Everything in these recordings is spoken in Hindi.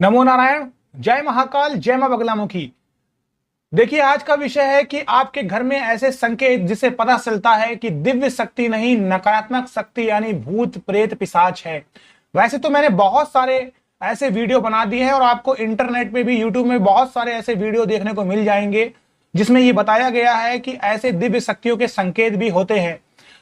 नमो नारायण। जय महाकाल, जय मां बगलामुखी। देखिए, आज का विषय है कि आपके घर में ऐसे संकेत जिससे पता चलता है कि दिव्य शक्ति नहीं, नकारात्मक शक्ति यानी भूत प्रेत पिशाच है। वैसे तो मैंने बहुत सारे ऐसे वीडियो बना दिए हैं और आपको इंटरनेट पे भी, यूट्यूब में बहुत सारे ऐसे वीडियो देखने को मिल जाएंगे जिसमें ये बताया गया है कि ऐसे दिव्य शक्तियों के संकेत भी होते हैं।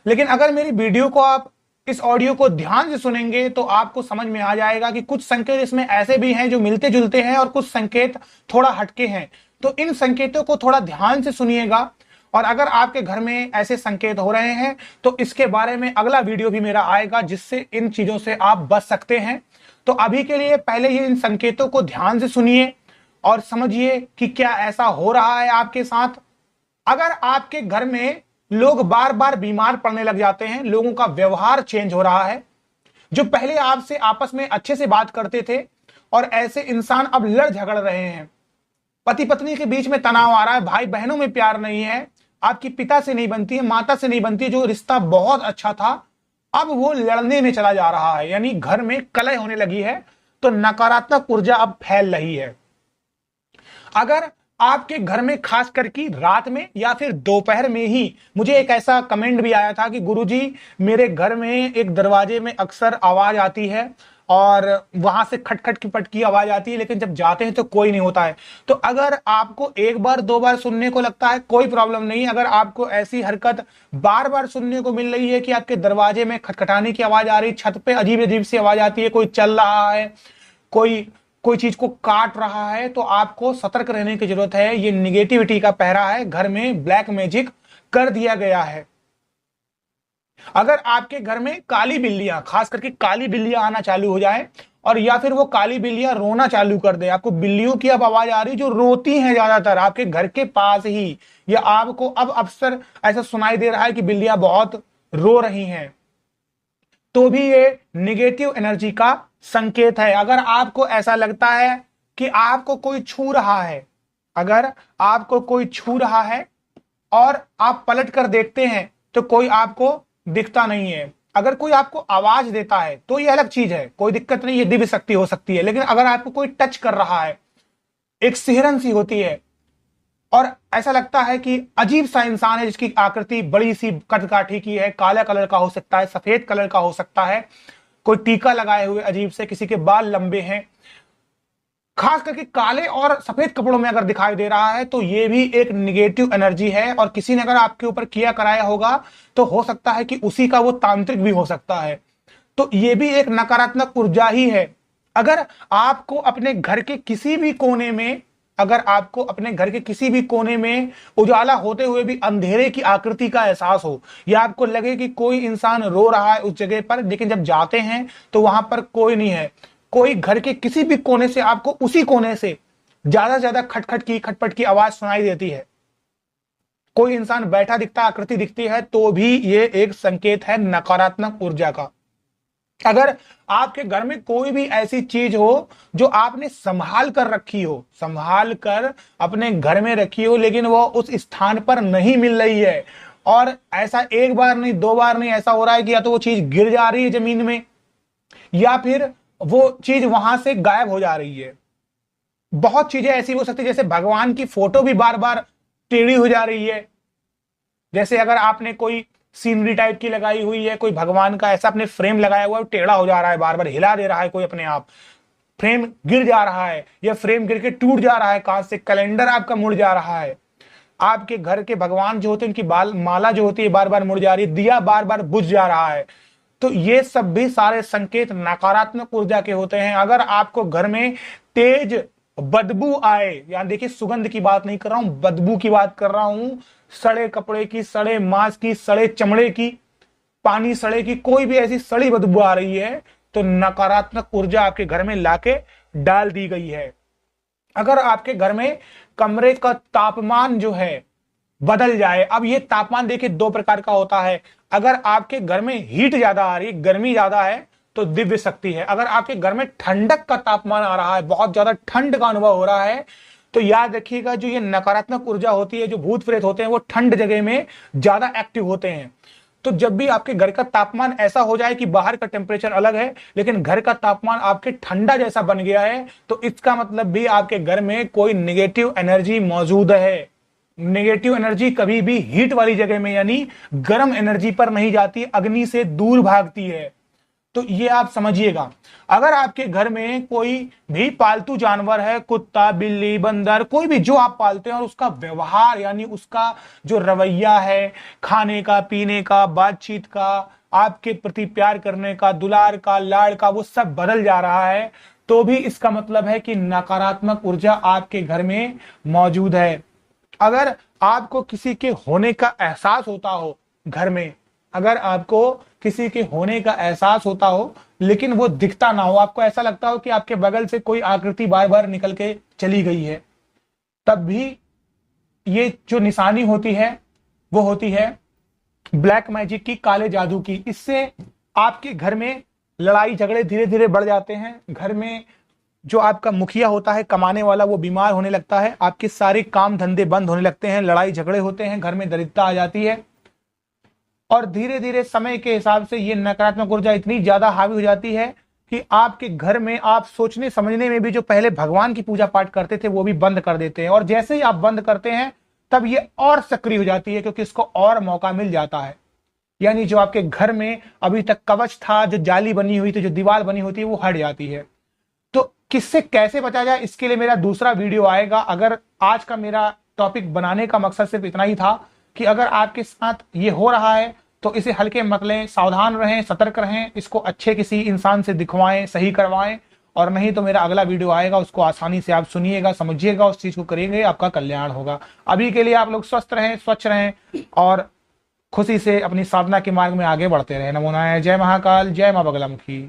लेकिन अगर मेरी वीडियो को आप, इस ऑडियो को ध्यान से सुनेंगे तो आपको समझ में आ जाएगा कि कुछ संकेत इसमें ऐसे भी हैं जो मिलते जुलते हैं और कुछ संकेत थोड़ा हटके हैं। तो इन संकेतों को थोड़ा ध्यान से सुनिएगा। और अगर आपके घर में ऐसे संकेत हो रहे हैं तो इसके बारे में अगला वीडियो भी मेरा आएगा जिससे इन चीजों से आप बच सकते हैं। तो अभी के लिए पहले ये इन संकेतों को ध्यान से सुनिए और समझिए कि क्या ऐसा हो रहा है आपके साथ। अगर आपके घर में लोग बार बार बीमार पड़ने लग जाते हैं, लोगों का व्यवहार चेंज हो रहा है, जो पहले आपसे आपस में अच्छे से बात करते थे और ऐसे इंसान अब लड़ झगड़ रहे हैं, पति पत्नी के बीच में तनाव आ रहा है, भाई बहनों में प्यार नहीं है, आपकी पिता से नहीं बनती है, माता से नहीं बनती है, जो रिश्ता बहुत अच्छा था अब वो लड़ने में चला जा रहा है, यानी घर में कलह होने लगी है। तो नकारात्मक ऊर्जा अब फैल रही है। अगर आपके घर में खास करके रात में या फिर दोपहर में ही, मुझे एक ऐसा कमेंट भी आया था कि गुरुजी मेरे घर में एक दरवाजे में अक्सर आवाज आती है और वहां से खटखट की पटकी आवाज आती है, लेकिन जब जाते हैं तो कोई नहीं होता है। तो अगर आपको एक बार दो बार सुनने को लगता है कोई प्रॉब्लम नहीं। अगर आपको ऐसी हरकत बार बार सुनने को मिल रही है कि आपके दरवाजे में खटखटाने की आवाज आ रही, छत पे अजीब अजीब सी आवाज आती है, कोई चल रहा है, कोई कोई चीज को काट रहा है, तो आपको सतर्क रहने की जरूरत है। ये निगेटिविटी का पहरा है, घर में ब्लैक मैजिक कर दिया गया है। अगर आपके घर में काली बिल्लियां, खास करके काली बिल्लियां आना चालू हो जाए और या फिर वो काली बिल्लियां रोना चालू कर दे, आपको बिल्लियों की अब आवाज आ रही जो रोती हैं ज्यादातर आपके घर के पास ही, या आपको अब अक्सर ऐसा सुनाई दे रहा है कि बिल्लियां बहुत रो रही हैं, तो भी ये निगेटिव एनर्जी का संकेत है। अगर आपको ऐसा लगता है कि आपको कोई छू रहा है, अगर आपको कोई छू रहा है और आप पलट कर देखते हैं तो कोई आपको दिखता नहीं है, अगर कोई आपको आवाज देता है तो ये अलग चीज है, कोई दिक्कत नहीं, ये दिव्य शक्ति हो सकती है। लेकिन अगर आपको कोई टच कर रहा है, एक सिहरन सी होती है और ऐसा लगता है कि अजीब सा इंसान है जिसकी आकृति बड़ी सी कदकाठी की है, काला कलर का हो सकता है, सफेद कलर का हो सकता है, कोई टीका लगाए हुए अजीब से, किसी के बाल लंबे हैं, खास करके काले और सफेद कपड़ों में अगर दिखाई दे रहा है तो ये भी एक निगेटिव एनर्जी है। और किसी ने अगर आपके ऊपर किया कराया होगा तो हो सकता है कि उसी का वो तांत्रिक भी हो सकता है। तो ये भी एक नकारात्मक ऊर्जा ही है। अगर आपको अपने घर के किसी भी कोने में, अगर आपको अपने घर के किसी भी कोने में उजाला होते हुए भी अंधेरे की आकृति का एहसास हो, या आपको लगे कि कोई इंसान रो रहा है उस जगह पर, लेकिन जब जाते हैं तो वहां पर कोई नहीं है, कोई घर के किसी भी कोने से आपको उसी कोने से ज्यादा से ज्यादा खटखट की, खटपट की आवाज सुनाई देती है, कोई इंसान बैठा दिखता, आकृति दिखती है, तो भी ये एक संकेत है नकारात्मक ऊर्जा का। अगर आपके घर में कोई भी ऐसी चीज हो जो आपने संभाल कर रखी हो, संभाल कर अपने घर में रखी हो, लेकिन वो उस स्थान पर नहीं मिल रही है, और ऐसा एक बार नहीं दो बार नहीं, ऐसा हो रहा है कि या तो वो चीज गिर जा रही है जमीन में या फिर वो चीज वहां से गायब हो जा रही है। बहुत चीजें ऐसी हो सकती है, जैसे भगवान की फोटो भी बार बार टेढ़ी हो जा रही है। जैसे अगर आपने कोई सीनरी टाइप की लगाई हुई है, कोई भगवान का ऐसा आपने फ्रेम लगाया हुआ है, टेढ़ा हो जा रहा है, बार बार हिला दे रहा है कोई अपने आप, फ्रेम गिर जा रहा है या फ्रेम गिर के टूट जा रहा है, कांच से कैलेंडर आपका मुड़ जा रहा है, आपके घर के भगवान जो होते हैं उनकी बाल माला जो होती है बार बार मुड़ जा रही है, दिया बार बार बुझ जा रहा है, तो ये सब भी सारे संकेत नकारात्मक ऊर्जा के होते हैं। अगर आपको घर में तेज बदबू आए, यानी देखिए सुगंध की बात नहीं कर रहा हूं, बदबू की बात कर रहा हूं, सड़े कपड़े की, सड़े मांस की, सड़े चमड़े की, पानी सड़े की, कोई भी ऐसी सड़ी बदबू आ रही है तो नकारात्मक ऊर्जा आपके घर में लाके डाल दी गई है। अगर आपके घर में कमरे का तापमान जो है बदल जाए, अब ये तापमान देखिए दो प्रकार का होता है। अगर आपके घर में हीट ज्यादा आ रही है, गर्मी ज्यादा है, तो दिव्य शक्ति है। अगर आपके घर में ठंडक का तापमान आ रहा है, बहुत ज्यादा ठंड का अनुभव हो रहा है, तो याद रखिएगा जो ये नकारात्मक ऊर्जा होती है, जो भूत प्रेत होते हैं, वो ठंड जगह में ज्यादा एक्टिव होते हैं। तो जब भी आपके घर का तापमान ऐसा हो जाए कि बाहर का टेम्परेचर अलग है लेकिन घर का तापमान आपके ठंडा जैसा बन गया है, तो इसका मतलब भी आपके घर में कोई नेगेटिव एनर्जी मौजूद है। नेगेटिव एनर्जी कभी भी हीट वाली जगह में यानी गर्म एनर्जी पर नहीं जाती, अग्नि से दूर भागती है। तो ये आप समझिएगा। अगर आपके घर में कोई भी पालतू जानवर है, कुत्ता, बिल्ली, बंदर, कोई भी जो आप पालते हैं, और उसका व्यवहार यानी उसका जो रवैया है, खाने का, पीने का, बातचीत का, आपके प्रति प्यार करने का, दुलार का, लाड़ का, वो सब बदल जा रहा है, तो भी इसका मतलब है कि नकारात्मक ऊर्जा आपके घर में मौजूद है। अगर आपको किसी के होने का एहसास होता हो घर में, अगर आपको किसी के होने का एहसास होता हो लेकिन वो दिखता ना हो, आपको ऐसा लगता हो कि आपके बगल से कोई आकृति बार बार निकल के चली गई है, तब भी ये जो निशानी होती है वो होती है ब्लैक मैजिक की, काले जादू की। इससे आपके घर में लड़ाई झगड़े धीरे धीरे बढ़ जाते हैं। घर में जो आपका मुखिया होता है, कमाने वाला, वो बीमार होने लगता है, आपके सारे काम धंधे बंद होने लगते हैं, लड़ाई झगड़े होते हैं, घर में दरिद्रता आ जाती है, और धीरे धीरे समय के हिसाब से ये नकारात्मक ऊर्जा इतनी ज्यादा हावी हो जाती है कि आपके घर में आप सोचने समझने में भी जो पहले भगवान की पूजा पाठ करते थे वो भी बंद कर देते हैं, और जैसे ही आप बंद करते हैं तब ये और सक्रिय हो जाती है क्योंकि इसको और मौका मिल जाता है। यानी जो आपके घर में अभी तक कवच था, जो जाली बनी हुई थी, जो दीवार बनी होती है, वो हट जाती है। तो किससे कैसे बचा जाए, इसके लिए मेरा दूसरा वीडियो आएगा। अगर आज का मेरा टॉपिक बनाने का मकसद सिर्फ इतना ही था कि अगर आपके साथ ये हो रहा है तो इसे हल्के मत लें, सावधान रहें, सतर्क रहें, इसको अच्छे किसी इंसान से दिखवाएं, सही करवाएं, और नहीं तो मेरा अगला वीडियो आएगा, उसको आसानी से आप सुनिएगा, समझिएगा, उस चीज को करेंगे, आपका कल्याण होगा। अभी के लिए आप लोग स्वस्थ रहें, स्वच्छ रहें और खुशी से अपनी साधना के मार्ग में आगे बढ़ते रहें। नमो नारायण। जय महाकाल, जय मां बगलामुखी।